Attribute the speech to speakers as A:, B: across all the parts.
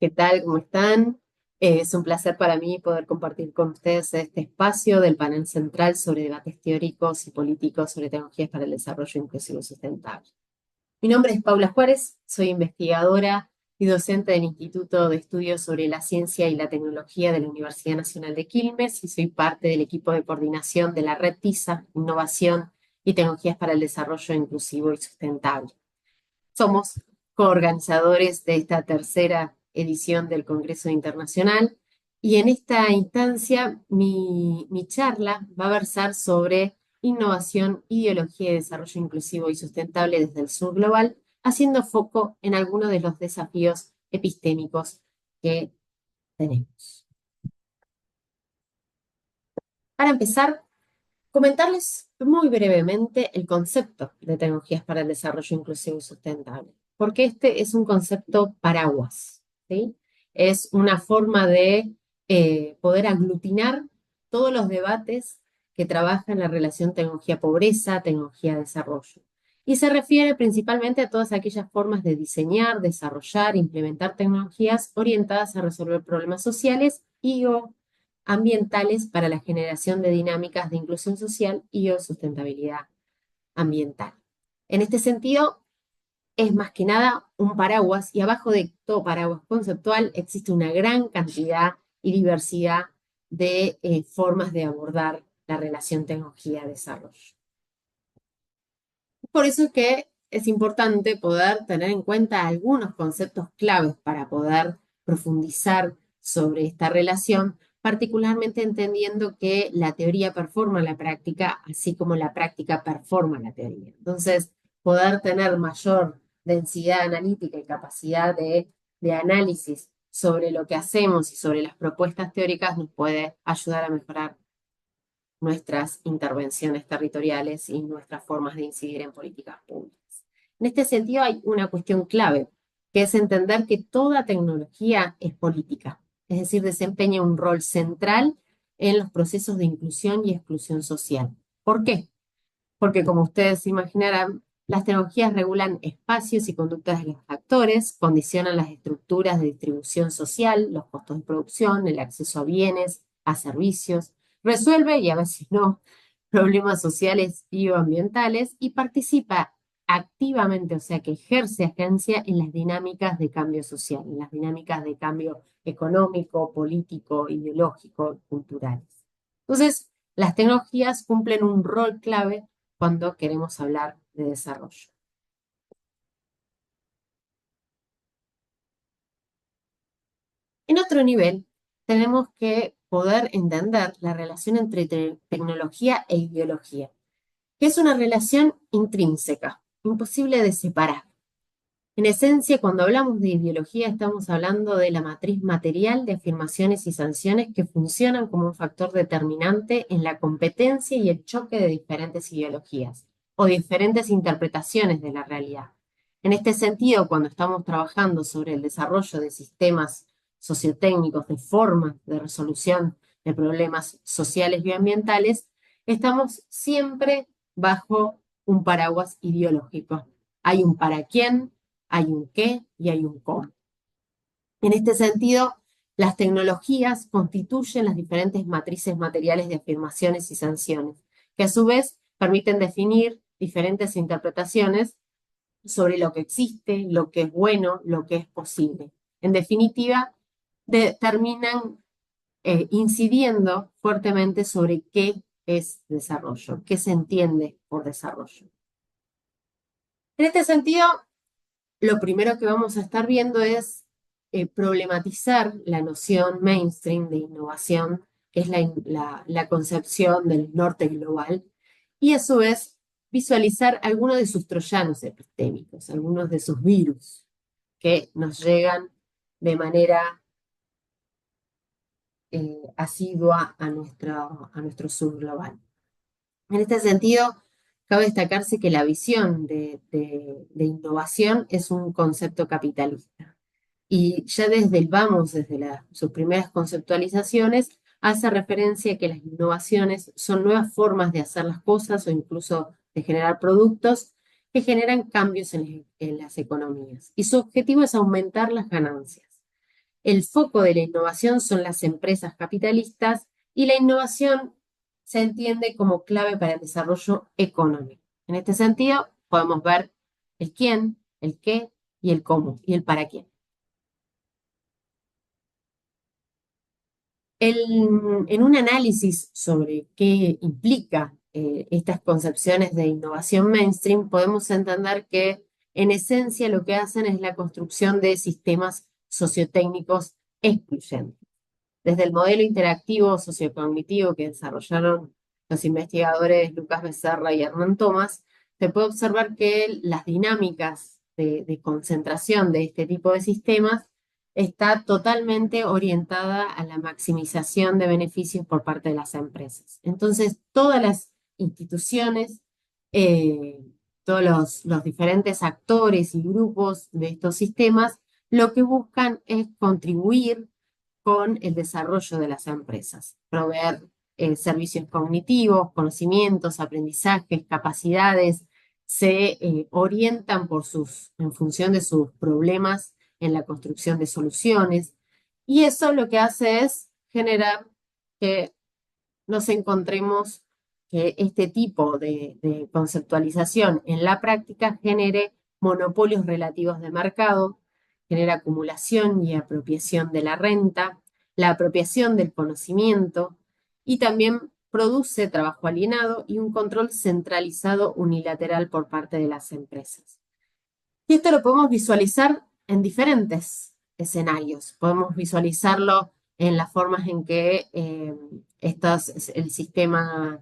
A: ¿Qué tal? ¿Cómo están? Es un placer para mí poder compartir con ustedes este espacio del panel central sobre debates teóricos y políticos sobre tecnologías para el desarrollo inclusivo y sustentable. Mi nombre es Paula Juárez, soy investigadora y docente del Instituto de Estudios sobre la Ciencia y la Tecnología de la Universidad Nacional de Quilmes y soy parte del equipo de coordinación de la Red TISA, Innovación y Tecnologías para el Desarrollo Inclusivo y Sustentable. Somos coorganizadores de esta tercera edición del Congreso Internacional y en esta instancia mi charla va a versar sobre innovación, ideología y desarrollo inclusivo y sustentable desde el sur global, haciendo foco en algunos de los desafíos epistémicos que tenemos. Para empezar, comentarles muy brevemente el concepto de tecnologías para el desarrollo inclusivo y sustentable, porque este es un concepto paraguas, ¿sí? Es una forma de poder aglutinar todos los debates que trabajan la relación tecnología-pobreza, tecnología-desarrollo. Y se refiere principalmente a todas aquellas formas de diseñar, desarrollar, implementar tecnologías orientadas a resolver problemas sociales y o ambientales para la generación de dinámicas de inclusión social y o sustentabilidad ambiental. En este sentido, es más que nada un paraguas y abajo de todo paraguas conceptual existe una gran cantidad y diversidad de formas de abordar la relación tecnología-desarrollo. Por eso es que es importante poder tener en cuenta algunos conceptos claves para poder profundizar sobre esta relación, particularmente entendiendo que la teoría performa la práctica, así como la práctica performa la teoría. Entonces, poder tener mayor densidad analítica y capacidad de análisis sobre lo que hacemos y sobre las propuestas teóricas nos puede ayudar a mejorar nuestras intervenciones territoriales y nuestras formas de incidir en políticas públicas. En este sentido hay una cuestión clave, que es entender que toda tecnología es política, es decir, desempeña un rol central en los procesos de inclusión y exclusión social. ¿Por qué? Porque como ustedes imaginarán, las tecnologías regulan espacios y conductas de los actores, condicionan las estructuras de distribución social, los costos de producción, el acceso a bienes, a servicios, resuelve y a veces no problemas sociales y o ambientales y participa activamente, o sea que ejerce agencia en las dinámicas de cambio social, en las dinámicas de cambio económico, político, ideológico, culturales. Entonces, las tecnologías cumplen un rol clave cuando queremos hablar de desarrollo. En otro nivel, tenemos que poder entender la relación entre tecnología e ideología, que es una relación intrínseca, imposible de separar. En esencia, cuando hablamos de ideología, estamos hablando de la matriz material de afirmaciones y sanciones que funcionan como un factor determinante en la competencia y el choque de diferentes ideologías o diferentes interpretaciones de la realidad. En este sentido, cuando estamos trabajando sobre el desarrollo de sistemas sociotécnicos, de formas de resolución de problemas sociales y ambientales, estamos siempre bajo un paraguas ideológico. Hay un para quién, hay un qué y hay un cómo. En este sentido, las tecnologías constituyen las diferentes matrices materiales de afirmaciones y sanciones, que a su vez permiten definir diferentes interpretaciones sobre lo que existe, lo que es bueno, lo que es posible. En definitiva, terminan incidiendo fuertemente sobre qué es desarrollo, qué se entiende por desarrollo. En este sentido, lo primero que vamos a estar viendo es problematizar la noción mainstream de innovación, que es la concepción del norte global, y a su vez visualizar algunos de sus troyanos epistémicos, algunos de sus virus que nos llegan de manera asidua a nuestro sur global. En este sentido, cabe destacarse que la visión de innovación es un concepto capitalista. Y ya desde el vamos, desde sus primeras conceptualizaciones, hace referencia a que las innovaciones son nuevas formas de hacer las cosas o incluso de generar productos que generan cambios en las economías. Y su objetivo es aumentar las ganancias. El foco de la innovación son las empresas capitalistas y la innovación se entiende como clave para el desarrollo económico. En este sentido, podemos ver el quién, el qué y el cómo y el para quién. En un análisis sobre qué implica estas concepciones de innovación mainstream, podemos entender que en esencia lo que hacen es la construcción de sistemas sociotécnicos excluyentes. Desde el modelo interactivo sociocognitivo que desarrollaron los investigadores Lucas Becerra y Hernán Thomas, se puede observar que las dinámicas de concentración de este tipo de sistemas está totalmente orientada a la maximización de beneficios por parte de las empresas. Entonces, todas las instituciones, eh, todos los diferentes actores y grupos de estos sistemas, lo que buscan es contribuir con el desarrollo de las empresas, proveer servicios cognitivos, conocimientos, aprendizajes, capacidades, se orientan en función de sus problemas en la construcción de soluciones, y eso lo que hace es generar que nos encontremos que este tipo de conceptualización en la práctica genere monopolios relativos de mercado, genera acumulación y apropiación de la renta, la apropiación del conocimiento y también produce trabajo alienado y un control centralizado unilateral por parte de las empresas. Y esto lo podemos visualizar en diferentes escenarios. Podemos visualizarlo en las formas en que eh, el sistema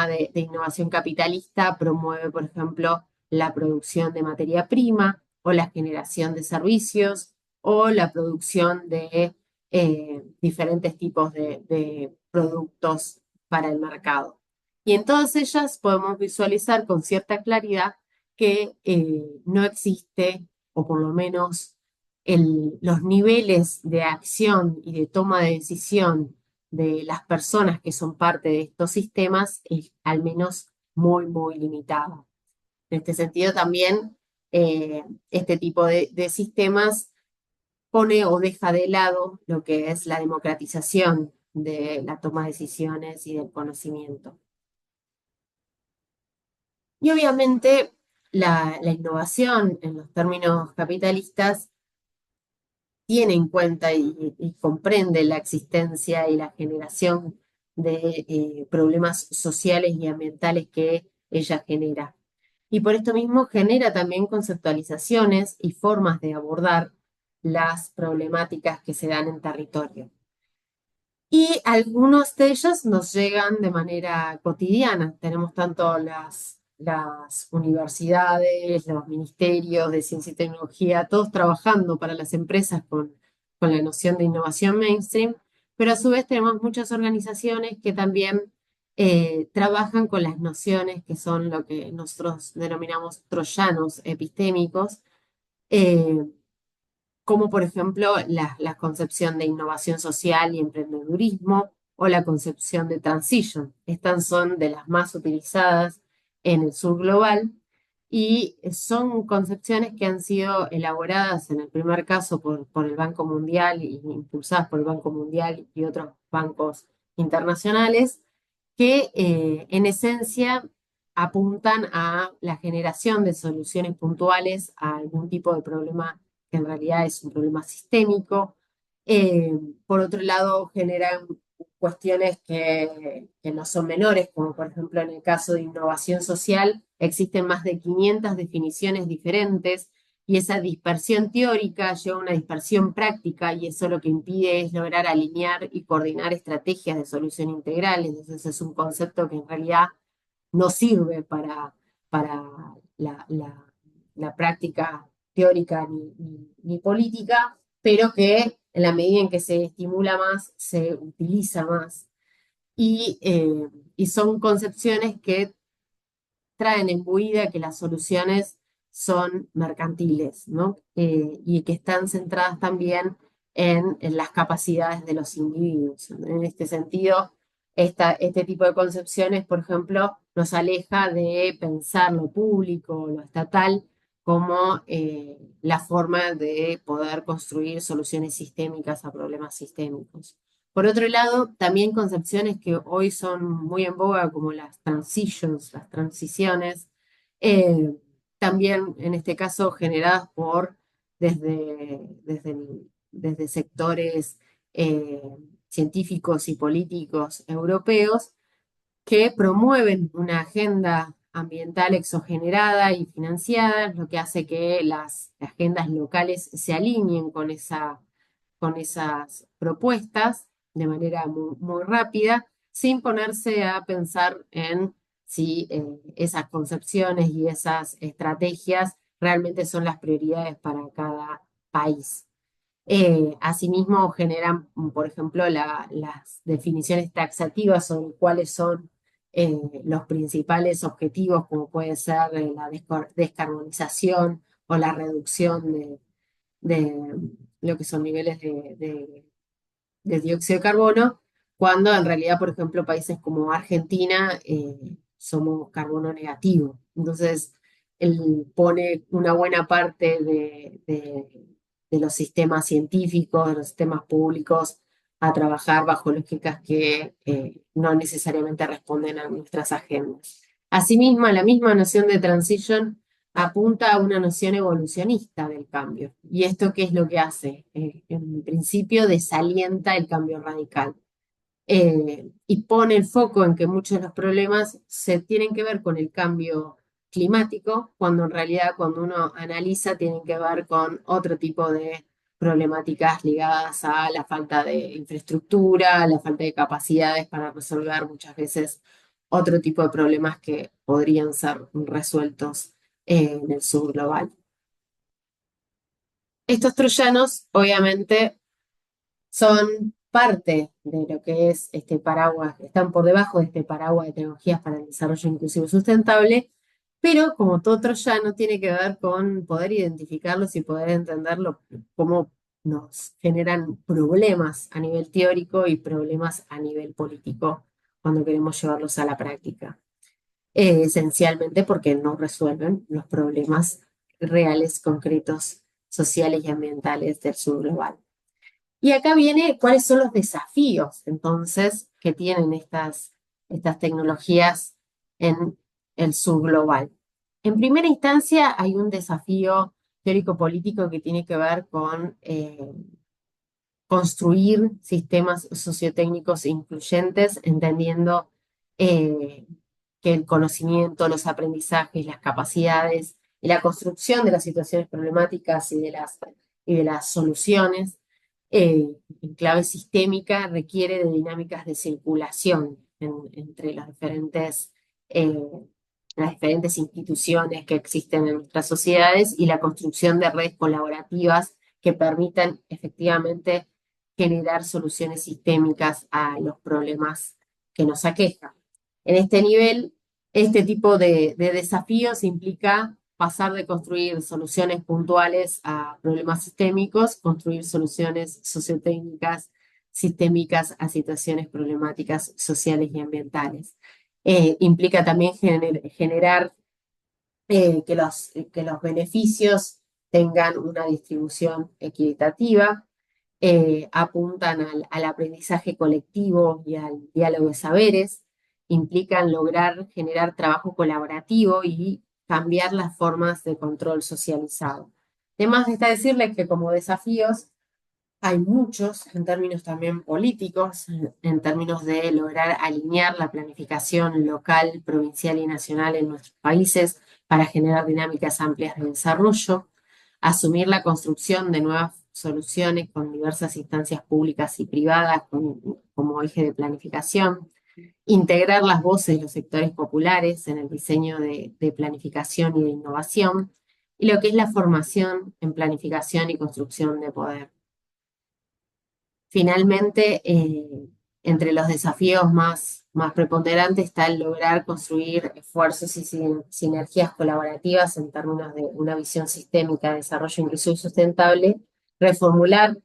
A: de innovación capitalista promueve, por ejemplo, la producción de materia prima o la generación de servicios o la producción de diferentes tipos de productos para el mercado. Y en todas ellas podemos visualizar con cierta claridad que no existe, o por lo menos los niveles de acción y de toma de decisión de las personas que son parte de estos sistemas es al menos muy, muy limitado. En este sentido también este tipo de sistemas pone o deja de lado lo que es la democratización de la toma de decisiones y del conocimiento. Y obviamente la innovación en los términos capitalistas tiene en cuenta y comprende la existencia y la generación de problemas sociales y ambientales que ella genera. Y por esto mismo genera también conceptualizaciones y formas de abordar las problemáticas que se dan en territorio. Y algunos de ellos nos llegan de manera cotidiana. Tenemos tanto las universidades, los ministerios de ciencia y tecnología, todos trabajando para las empresas con la noción de innovación mainstream, pero a su vez tenemos muchas organizaciones que también trabajan con las nociones que son lo que nosotros denominamos troyanos epistémicos, eh, como por ejemplo la concepción de innovación social y emprendedurismo o la concepción de transition. Estas son de las más utilizadas en el sur global y son concepciones que han sido elaboradas en el primer caso por el Banco Mundial y impulsadas por el Banco Mundial y otros bancos internacionales que en esencia apuntan a la generación de soluciones puntuales a algún tipo de problema que en realidad es un problema sistémico. Eh, por otro lado, generan cuestiones que no son menores, como por ejemplo en el caso de innovación social, existen más de 500 definiciones diferentes y esa dispersión teórica lleva a una dispersión práctica y eso lo que impide es lograr alinear y coordinar estrategias de solución integral. Entonces es un concepto que en realidad no sirve para la práctica teórica ni política, pero que en la medida en que se estimula más, se utiliza más. Y son concepciones que traen imbuida que las soluciones son mercantiles, ¿no? Y que están centradas también en las capacidades de los individuos. En este sentido, este tipo de concepciones, por ejemplo, nos aleja de pensar lo público, lo estatal, como la forma de poder construir soluciones sistémicas a problemas sistémicos. Por otro lado, también concepciones que hoy son muy en boga, como las transitions, las transiciones, eh, también en este caso generadas desde sectores eh, científicos y políticos europeos, que promueven una agenda ambiental exogenerada y financiada, lo que hace que las agendas locales se alineen con esas propuestas de manera muy rápida, sin ponerse a pensar en si esas concepciones y esas estrategias realmente son las prioridades para cada país. Asimismo, generan, por ejemplo, las definiciones taxativas sobre cuáles son los principales objetivos, como puede ser la descarbonización o la reducción de lo que son niveles de dióxido de carbono, cuando en realidad, por ejemplo, países como Argentina somos carbono negativo. Entonces, él pone una buena parte de los sistemas científicos, de los sistemas públicos, a trabajar bajo lógicas que no necesariamente responden a nuestras agendas. Asimismo, la misma noción de transition apunta a una noción evolucionista del cambio. ¿Y esto qué es lo que hace? En principio desalienta el cambio radical y pone el foco en que muchos de los problemas se tienen que ver con el cambio climático, cuando en realidad cuando uno analiza tienen que ver con otro tipo de problemáticas ligadas a la falta de infraestructura, la falta de capacidades para resolver muchas veces otro tipo de problemas que podrían ser resueltos en el sur global. Estos troyanos, obviamente, son parte de lo que es este paraguas, están por debajo de este paraguas de tecnologías para el desarrollo inclusivo y sustentable, pero como todo troyano tiene que ver con poder identificarlos y poder entenderlo, cómo nos generan problemas a nivel teórico y problemas a nivel político cuando queremos llevarlos a la práctica. Esencialmente porque no resuelven los problemas reales, concretos, sociales y ambientales del sur global. Y acá viene cuáles son los desafíos, entonces, que tienen estas tecnologías en el sur global. En primera instancia, hay un desafío teórico-político que tiene que ver con construir sistemas sociotécnicos incluyentes, entendiendo eh, que el conocimiento, los aprendizajes, las capacidades y la construcción de las situaciones problemáticas y de las soluciones en clave sistémica requiere de dinámicas de circulación entre eh, las diferentes instituciones que existen en nuestras sociedades y la construcción de redes colaborativas que permitan efectivamente generar soluciones sistémicas a los problemas que nos aquejan. En este nivel, este tipo de desafíos implica pasar de construir soluciones puntuales a problemas sistémicos, construir soluciones sociotécnicas sistémicas a situaciones problemáticas sociales y ambientales. Implica también generar que los beneficios tengan una distribución equitativa, apuntan al aprendizaje colectivo y al diálogo de saberes, implican lograr generar trabajo colaborativo y cambiar las formas de control socializado. Además está decirles que como desafíos hay muchos en términos también políticos, en términos de lograr alinear la planificación local, provincial y nacional en nuestros países para generar dinámicas amplias de desarrollo, asumir la construcción de nuevas soluciones con diversas instancias públicas y privadas como eje de planificación, integrar las voces de los sectores populares en el diseño de planificación y de innovación, y lo que es la formación en planificación y construcción de poder. Finalmente, entre los desafíos más preponderantes está el lograr construir esfuerzos y sinergias colaborativas en términos de una visión sistémica de desarrollo inclusivo y sustentable, reformular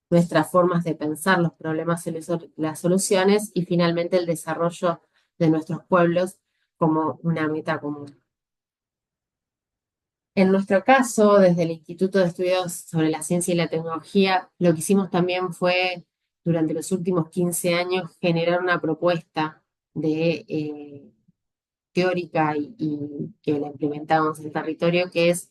A: nuestras formas de pensar los problemas y las soluciones y finalmente el desarrollo de nuestros pueblos como una meta común. En nuestro caso, desde el Instituto de Estudios sobre la Ciencia y la Tecnología, lo que hicimos también fue, durante los últimos 15 años, generar una propuesta de, teórica y que la implementamos en el territorio, que es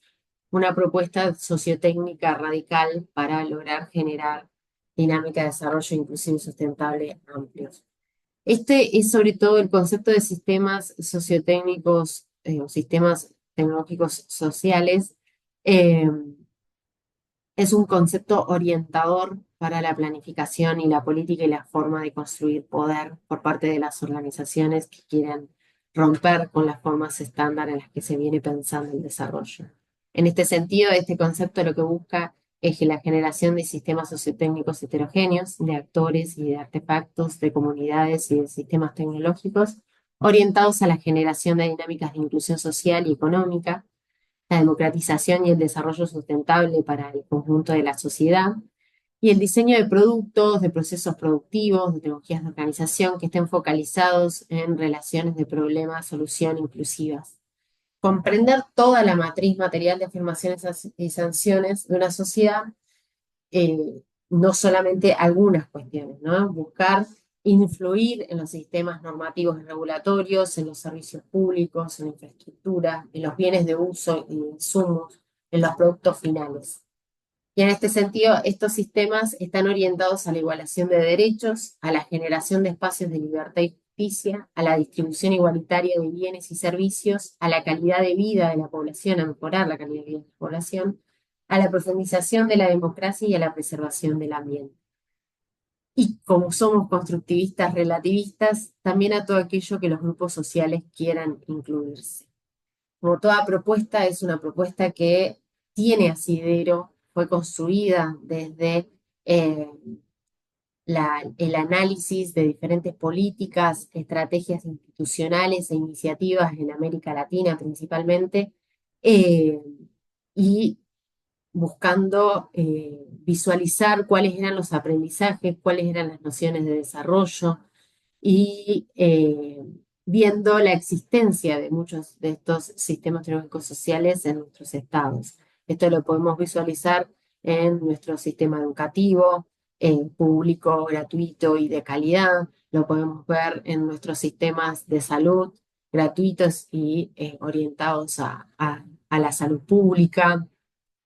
A: una propuesta sociotécnica radical para lograr generar dinámica de desarrollo inclusivo y sustentable amplios. Este es sobre todo el concepto de sistemas sociotécnicos o sistemas tecnológicos sociales. eh, es un concepto orientador para la planificación y la política y la forma de construir poder por parte de las organizaciones que quieren romper con las formas estándar en las que se viene pensando el desarrollo. En este sentido, este concepto lo que busca es que la generación de sistemas sociotécnicos heterogéneos, de actores y de artefactos, de comunidades y de sistemas tecnológicos, orientados a la generación de dinámicas de inclusión social y económica, la democratización y el desarrollo sustentable para el conjunto de la sociedad, y el diseño de productos, de procesos productivos, de tecnologías de organización que estén focalizados en relaciones de problema-solución inclusivas. Comprender toda la matriz material de afirmaciones y sanciones de una sociedad, no solamente algunas cuestiones, ¿no? Buscar influir en los sistemas normativos y regulatorios, en los servicios públicos, en la infraestructura, en los bienes de uso y insumos, en los productos finales. Y en este sentido, estos sistemas están orientados a la igualación de derechos, a la generación de espacios de libertad y justicia, a la distribución igualitaria de bienes y servicios, a la calidad de vida de la población, a mejorar la calidad de vida de la población, a la profundización de la democracia y a la preservación del ambiente. Y como somos constructivistas relativistas, también a todo aquello que los grupos sociales quieran incluirse. Como toda propuesta, es una propuesta que tiene asidero, fue construida desde eh, el análisis de diferentes políticas, estrategias institucionales e iniciativas en América Latina principalmente, eh, y buscando visualizar cuáles eran los aprendizajes, cuáles eran las nociones de desarrollo y viendo la existencia de muchos de estos sistemas tecnológicos sociales en nuestros estados. Esto lo podemos visualizar en nuestro sistema educativo, público, gratuito y de calidad. Lo podemos ver en nuestros sistemas de salud gratuitos y orientados a la salud pública.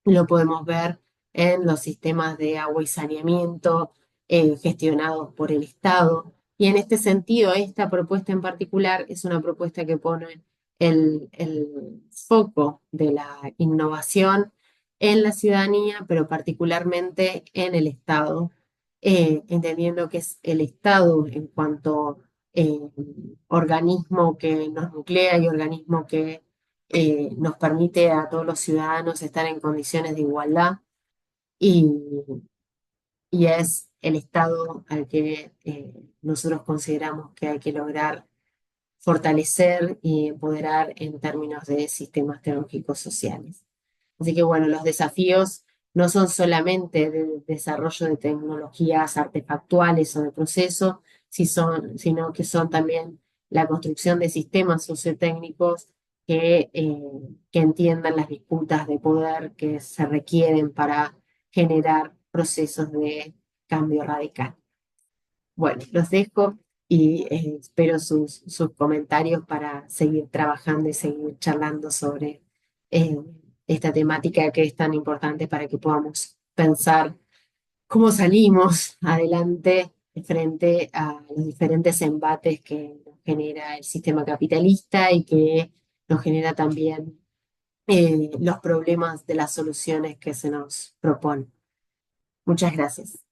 A: Lo podemos ver en los sistemas de agua y saneamiento gestionados por el Estado. Y en este sentido, esta propuesta en particular es una propuesta que pone el foco de la innovación en la ciudadanía, pero particularmente en el Estado, entendiendo que es el Estado en cuanto eh, organismo que nos nuclea y organismo que nos permite a todos los ciudadanos estar en condiciones de igualdad y, y es el Estado al que nosotros consideramos que hay que lograr fortalecer y empoderar en términos de sistemas tecnológicos sociales. Así que bueno, los desafíos no son solamente de desarrollo de tecnologías artefactuales o de proceso, sino que son también la construcción de sistemas sociotécnicos que entiendan las disputas de poder que se requieren para generar procesos de cambio radical. Bueno, los dejo y espero sus comentarios para seguir trabajando y seguir charlando sobre eh, esta temática que es tan importante para que podamos pensar cómo salimos adelante frente a los diferentes embates que nos genera el sistema capitalista y que nos genera también los problemas de las soluciones que se nos proponen. Muchas gracias.